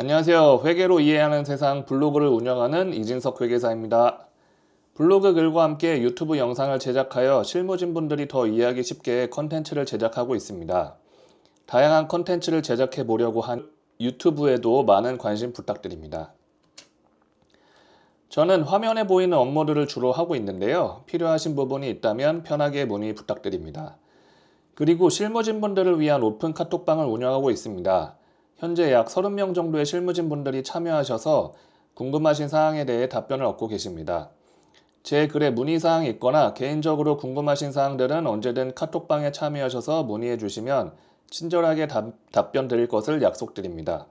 안녕하세요. 회계로 이해하는 세상 블로그를 운영하는 이진석 회계사입니다. 블로그 글과 함께 유튜브 영상을 제작하여 실무진분들이 더 이해하기 쉽게 컨텐츠를 제작하고 있습니다. 다양한 컨텐츠를 제작해 보려고 한 유튜브에도 많은 관심 부탁드립니다. 저는 화면에 보이는 업무들을 주로 하고 있는데요. 필요하신 부분이 있다면 편하게 문의 부탁드립니다. 그리고 실무진분들을 위한 오픈 카톡방을 운영하고 있습니다. 현재 약 30명 정도의 실무진분들이 참여하셔서 궁금하신 사항에 대해 답변을 얻고 계십니다. 제 글에 문의사항이 있거나 개인적으로 궁금하신 사항들은 언제든 카톡방에 참여하셔서 문의해 주시면 친절하게 답변 드릴 것을 약속드립니다.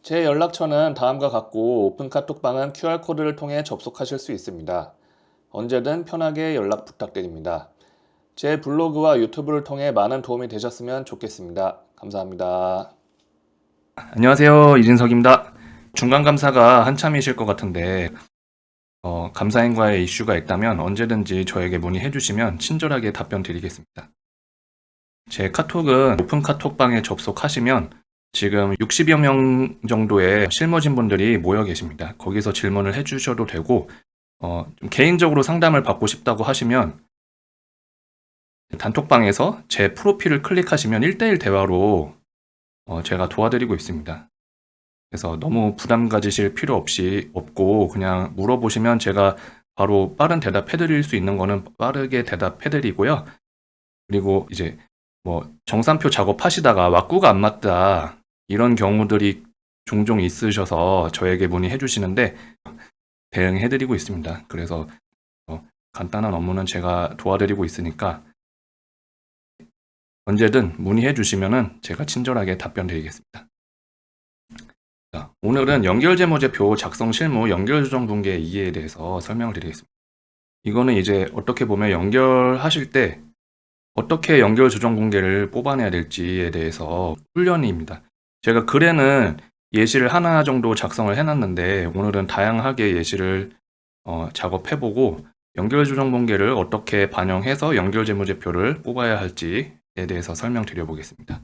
제 연락처는 다음과 같고 오픈 카톡방은 QR코드를 통해 접속하실 수 있습니다. 언제든 편하게 연락 부탁드립니다. 제 블로그와 유튜브를 통해 많은 도움이 되셨으면 좋겠습니다. 감사합니다. 안녕하세요. 이진석입니다. 중간감사가 한참이실 것 같은데 감사인과의 이슈가 있다면 언제든지 저에게 문의해 주시면 친절하게 답변 드리겠습니다. 제 카톡은 오픈 카톡방에 접속하시면 지금 60여 명 정도의 실무진 분들이 모여 계십니다. 거기서 질문을 해 주셔도 되고 좀 개인적으로 상담을 받고 싶다고 하시면 단톡방에서 제 프로필을 클릭하시면 1대1 대화로 제가 도와드리고 있습니다. 그래서 너무 부담 가지실 필요 없고 그냥 물어보시면 제가 바로 빠른 대답해 드릴 수 있는 거는 빠르게 대답해 드리고요. 그리고 이제 뭐 정산표 작업하시다가 왁구가 안 맞다 이런 경우들이 종종 있으셔서 저에게 문의해 주시는데 대응해 드리고 있습니다. 그래서 간단한 업무는 제가 도와드리고 있으니까 언제든 문의해 주시면은 제가 친절하게 답변 드리겠습니다. 자, 오늘은 연결재무제표 작성 실무 연결조정 분계 이해에 대해서 설명을 드리겠습니다. 이거는 이제 어떻게 보면 연결하실 때 어떻게 연결조정 분계를 뽑아내야 될지에 대해서 훈련입니다. 제가 글에는 예시를 하나 정도 작성을 해놨는데 오늘은 다양하게 예시를 작업해보고 연결조정 분계를 어떻게 반영해서 연결재무제표를 뽑아야 할지에 대해서 설명드려보겠습니다.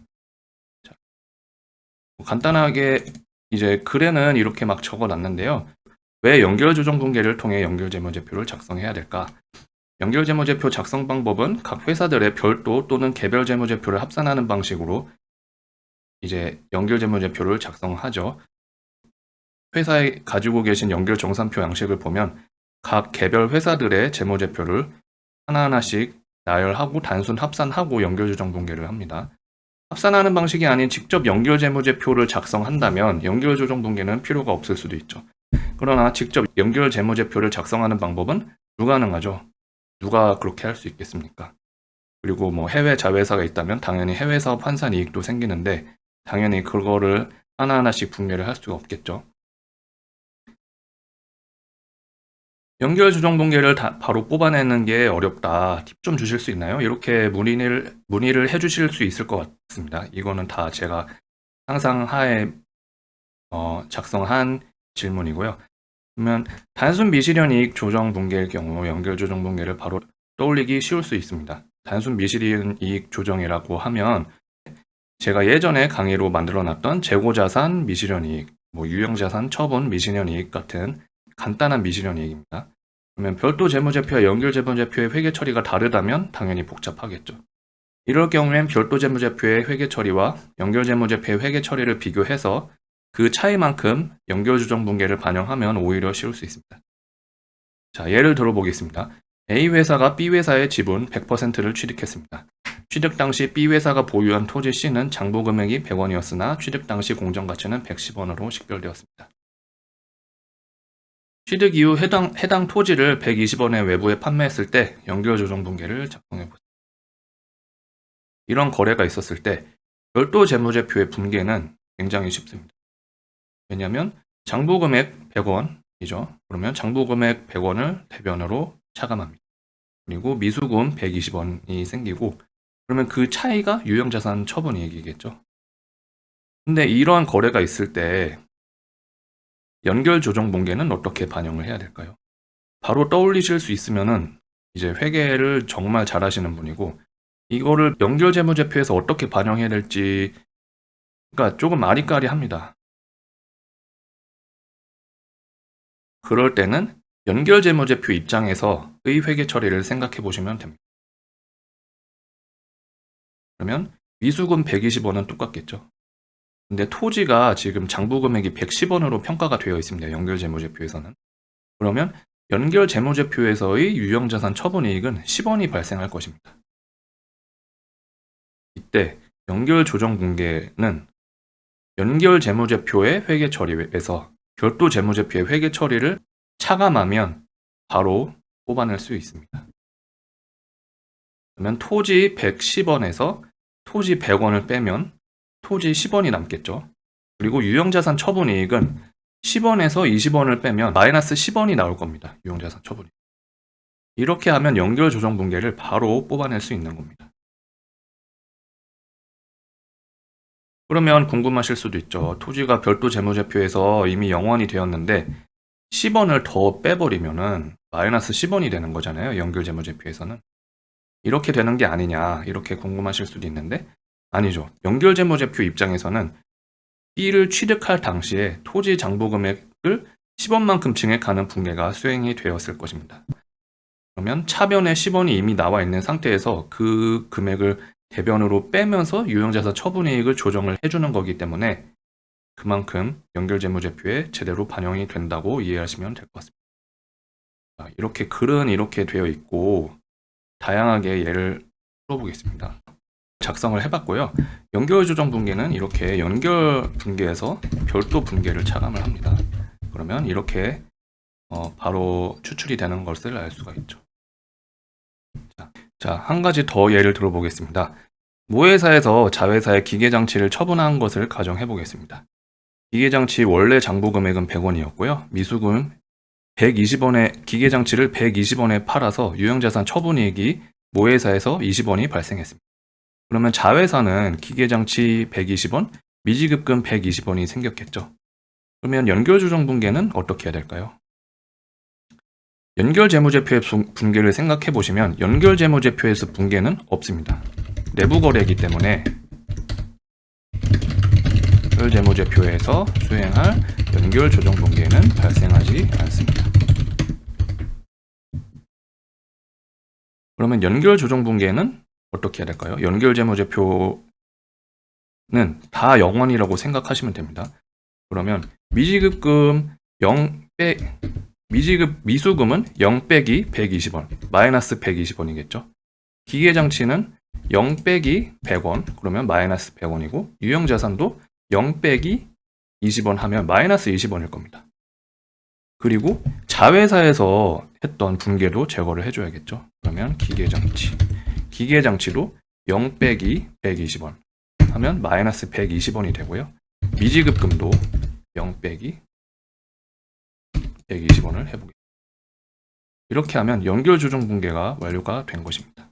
자, 간단하게 이제 글에는 이렇게 막 적어놨는데요. 왜 연결조정 분계를 통해 연결재무제표를 작성해야 될까? 연결재무제표 작성 방법은 각 회사들의 별도 또는 개별 재무제표를 합산하는 방식으로 이제 연결재무제표를 작성하죠. 회사에 가지고 계신 연결정산표 양식을 보면 각 개별 회사들의 재무제표를 하나하나씩 나열하고 단순 합산하고 연결조정 분계를 합니다. 합산하는 방식이 아닌 직접 연결재무제표를 작성한다면 연결조정 분계는 필요가 없을 수도 있죠. 그러나 직접 연결재무제표를 작성하는 방법은 불가능하죠. 누가 그렇게 할 수 있겠습니까? 그리고 뭐 해외 자회사가 있다면 당연히 해외 사업 환산 이익도 생기는데 당연히 그거를 하나하나씩 분배를 할 수가 없겠죠. 연결조정 분계를 바로 뽑아내는 게 어렵다. 팁 좀 주실 수 있나요? 이렇게 문의를 해주실 수 있을 것 같습니다. 이거는 다 제가 상상 하에 작성한 질문이고요. 그러면 단순 미실현이익 조정 분계일 경우 연결조정 분계를 바로 떠올리기 쉬울 수 있습니다. 단순 미실현이익 조정이라고 하면 제가 예전에 강의로 만들어놨던 재고자산 미실현이익, 뭐 유형자산 처분 미실현이익 같은 간단한 미실현이익입니다. 그러면 별도 재무제표와 연결재무제표의 회계 처리가 다르다면 당연히 복잡하겠죠. 이럴 경우엔 별도 재무제표의 회계 처리와 연결재무제표의 회계 처리를 비교해서 그 차이만큼 연결조정 분계를 반영하면 오히려 쉬울 수 있습니다. 자, 예를 들어보겠습니다. A회사가 B회사의 지분 100%를 취득했습니다. 취득 당시 B회사가 보유한 토지 C는 장부 금액이 100원이었으나 취득 당시 공정가치는 110원으로 식별되었습니다. 취득 이후 해당 토지를 120원에 외부에 판매했을 때 연결조정 분계를 작성해보세요. 이런 거래가 있었을 때 별도 재무제표의 분계는 굉장히 쉽습니다. 왜냐하면 장부금액 100원이죠. 그러면 장부금액 100원을 대변으로 차감합니다. 그리고 미수금 120원이 생기고 그러면 그 차이가 유형자산 처분이익이겠죠. 근데 이러한 거래가 있을 때 연결조정 분계는 어떻게 반영을 해야 될까요? 바로 떠올리실 수 있으면은 이제 회계를 정말 잘하시는 분이고 이거를 연결재무제표에서 어떻게 반영해야 될지 그러니까 조금 아리까리합니다. 그럴 때는 연결재무제표 입장에서의 회계 처리를 생각해 보시면 됩니다. 그러면 미수금 120원은 똑같겠죠. 근데 토지가 지금 장부금액이 110원으로 평가가 되어 있습니다. 연결재무제표에서는. 그러면 연결재무제표에서의 유형자산 처분이익은 10원이 발생할 것입니다. 이때 연결조정분계는 연결재무제표의 회계 처리에서 별도 재무제표의 회계 처리를 차감하면 바로 뽑아낼 수 있습니다. 그러면 토지 110원에서 토지 100원을 빼면 토지 10원이 남겠죠. 그리고 유형자산 처분이익은 10원에서 20원을 빼면 마이너스 10원이 나올 겁니다. 유형자산 처분이익. 이렇게 하면 연결조정분계를 바로 뽑아낼 수 있는 겁니다. 그러면 궁금하실 수도 있죠. 토지가 별도 재무제표에서 이미 0원이 되었는데 10원을 더 빼버리면은 마이너스 10원이 되는 거잖아요. 연결재무제표에서는. 이렇게 되는 게 아니냐 이렇게 궁금하실 수도 있는데 아니죠. 연결재무제표 입장에서는 B를 취득할 당시에 토지 장부금액을 10원만큼 증액하는 분계가 수행이 되었을 것입니다. 그러면 차변에 10원이 이미 나와 있는 상태에서 그 금액을 대변으로 빼면서 유형자산 처분이익을 조정을 해주는 거기 때문에 그만큼 연결재무제표에 제대로 반영이 된다고 이해하시면 될 것 같습니다. 이렇게 글은 이렇게 되어 있고 다양하게 예를 풀어보겠습니다. 작성을 해봤고요. 연결조정분계는 이렇게 연결분계에서 별도 분계를 차감을 합니다. 그러면 이렇게 바로 추출이 되는 것을 알 수가 있죠. 자, 한 가지 더 예를 들어보겠습니다. 모회사에서 자회사의 기계장치를 처분한 것을 가정해 보겠습니다. 기계장치 원래 장부금액은 100원이었고요. 미수금 120원에 기계장치를 120원에 팔아서 유형자산 처분이익이 모회사에서 20원이 발생했습니다. 그러면 자회사는 기계장치 120원, 미지급금 120원이 생겼겠죠. 그러면 연결조정분계는 어떻게 해야 될까요? 연결재무제표의 분계를 생각해 보시면 연결재무제표에서 분계는 없습니다. 내부거래이기 때문에 연결재무제표에서 수행할 연결조정분계는 발생하지 않습니다. 그러면 연결조정분계는 어떻게 해야 될까요? 연결재무제표는 다 0원이라고 생각하시면 됩니다. 그러면 미지급금 0 미수금은 0 빼기 120원, 마이너스 120원이겠죠. 기계장치는 0 빼기 100원, 그러면 마이너스 100원이고 유형자산도 0 빼기 20원 하면 마이너스 20원일 겁니다. 그리고 자회사에서 했던 분계도 제거를 해줘야겠죠. 그러면 기계장치도 0 빼기 120원 하면 마이너스 120원이 되고요. 미지급금도 0 빼기 120원을 해보겠습니다. 이렇게 하면 연결조정분계가 완료가 된 것입니다.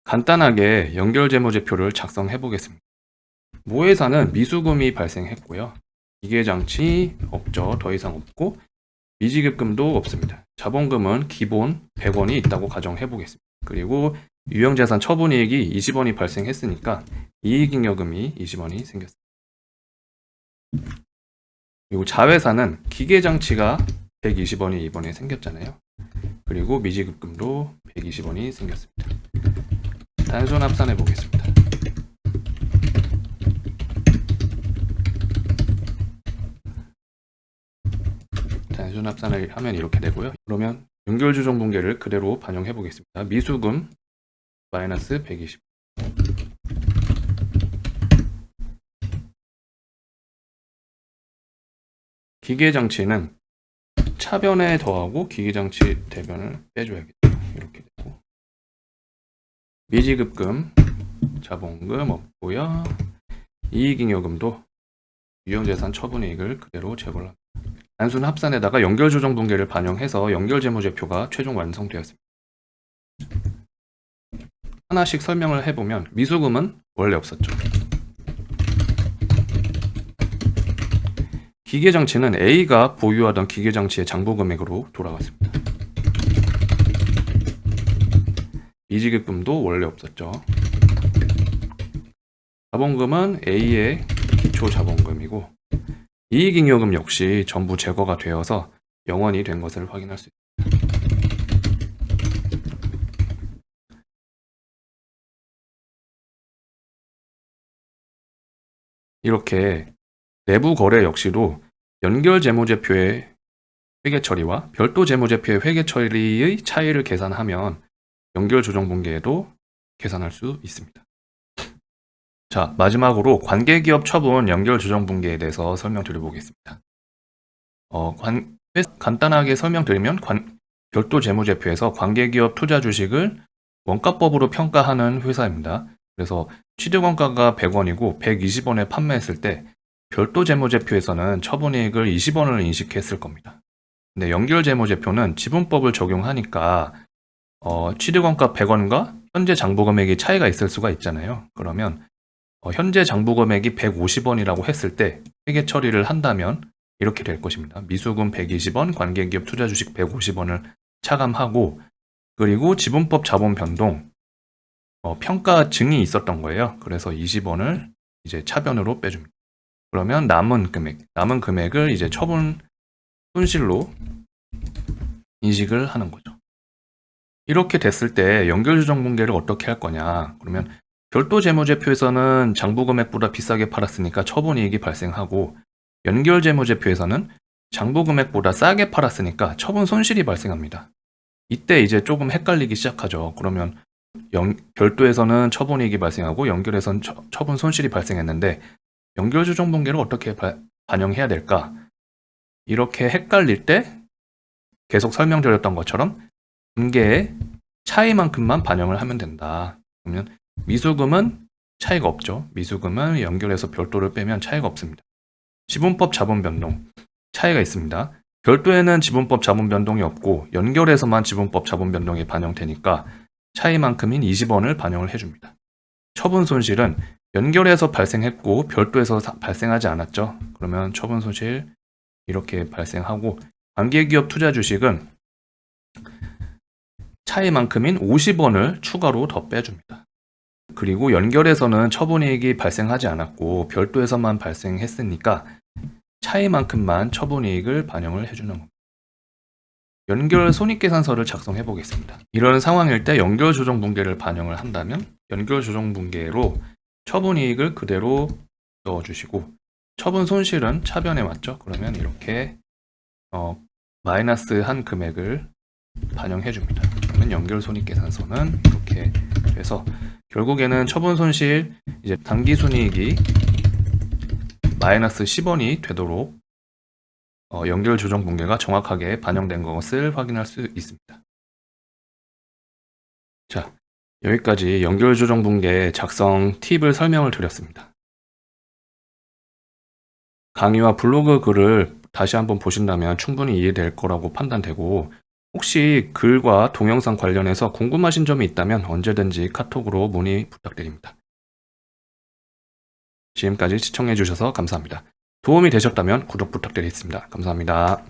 간단하게 연결재무제표를 작성해 보겠습니다. 모회사는 미수금이 발생했고요. 기계장치 없죠. 더 이상 없고 미지급금도 없습니다. 자본금은 기본 100원이 있다고 가정해 보겠습니다. 그리고 유형자산 처분이익이 20원이 발생했으니까 이익잉여금이 20원이 생겼습니다. 그리고 자회사는 기계장치가 120원이 이번에 생겼잖아요. 그리고 미지급금도 120원이 생겼습니다. 단순 합산해 보겠습니다. 단순 합산을 하면 이렇게 되고요. 그러면 연결조정분계를 그대로 반영해 보겠습니다. 미수금 마이너스 120. 기계장치는 차변에 더하고 기계장치 대변을 빼줘야겠죠. 이렇게 되고 미지급금, 자본금 없고요. 이익잉여금도 유형자산 처분이익을 그대로 제거를 합니다. 단순 합산에다가 연결조정분계를 반영해서 연결재무제표가 최종 완성되었습니다. 하나씩 설명을 해보면 미수금은 원래 없었죠. 기계장치는 A가 보유하던 기계장치의 장부금액으로 돌아갔습니다. 이직금도 원래 없었죠. 자본금은 A의 기초 자본금이고 이익잉여금 역시 전부 제거가 되어서 0원이 된 것을 확인할 수 있습니다. 이렇게 내부 거래 역시도 연결 재무제표의 회계 처리와 별도 재무제표의 회계 처리의 차이를 계산하면 연결 조정 분기에도 계산할 수 있습니다. 자, 마지막으로 관계기업 처분 연결 조정 분기에 대해서 설명드려보겠습니다. 간단하게 설명드리면 별도 재무제표에서 관계기업 투자 주식을 원가법으로 평가하는 회사입니다. 그래서 취득원가가 100원이고 120원에 판매했을 때 별도 재무제표에서는 처분이익을 20원을 인식했을 겁니다. 근데 연결 재무제표는 지분법을 적용하니까 취득원가 100원과 현재 장부금액이 차이가 있을 수가 있잖아요. 그러면 현재 장부금액이 150원이라고 했을 때 회계 처리를 한다면 이렇게 될 것입니다. 미수금 120원, 관계기업 투자주식 150원을 차감하고 그리고 지분법 자본 변동 평가 증이 있었던 거예요. 그래서 20원을 이제 차변으로 빼줍니다. 그러면 남은 금액을 이제 처분 손실로 인식을 하는 거죠. 이렇게 됐을 때 연결조정 분기를 어떻게 할 거냐? 그러면 별도 재무제표에서는 장부금액보다 비싸게 팔았으니까 처분이익이 발생하고 연결 재무제표에서는 장부금액보다 싸게 팔았으니까 처분 손실이 발생합니다. 이때 이제 조금 헷갈리기 시작하죠. 그러면 별도에서는 처분이익이 발생하고 연결에서는 처분 손실이 발생했는데 연결조정 분기를 어떻게 반영해야 될까? 이렇게 헷갈릴 때 계속 설명드렸던 것처럼 분기의 차이만큼만 반영을 하면 된다. 그러면 미수금은 차이가 없죠. 미수금은 연결해서 별도를 빼면 차이가 없습니다. 지분법 자본 변동 차이가 있습니다. 별도에는 지분법 자본 변동이 없고 연결해서만 지분법 자본 변동이 반영되니까 차이만큼인 20원을 반영을 해줍니다. 처분 손실은 연결해서 발생했고 별도에서 발생하지 않았죠. 그러면 처분 손실 이렇게 발생하고 관계기업 투자 주식은 차이만큼인 50원을 추가로 더 빼줍니다. 그리고 연결에서는 처분이익이 발생하지 않았고 별도에서만 발생했으니까 차이만큼만 처분이익을 반영을 해주는 겁니다. 연결 손익계산서를 작성해 보겠습니다. 이런 상황일 때 연결 조정 분기를 반영을 한다면 연결 조정 분기로 처분이익을 그대로 넣어주시고 처분 손실은 차변에 맞죠? 그러면 이렇게 마이너스 한 금액을 반영해 줍니다. 그러면 연결 손익계산서는 이렇게 돼서 결국에는 처분 손실 이제 당기 순이익이 마이너스 10원이 되도록 연결 조정 분기가 정확하게 반영된 것을 확인할 수 있습니다. 자, 여기까지 연결 조정 분기 작성 팁을 설명을 드렸습니다. 강의와 블로그 글을 다시 한번 보신다면 충분히 이해될 거라고 판단되고 혹시 글과 동영상 관련해서 궁금하신 점이 있다면 언제든지 카톡으로 문의 부탁드립니다. 지금까지 시청해 주셔서 감사합니다. 도움이 되셨다면 구독 부탁드리겠습니다. 감사합니다.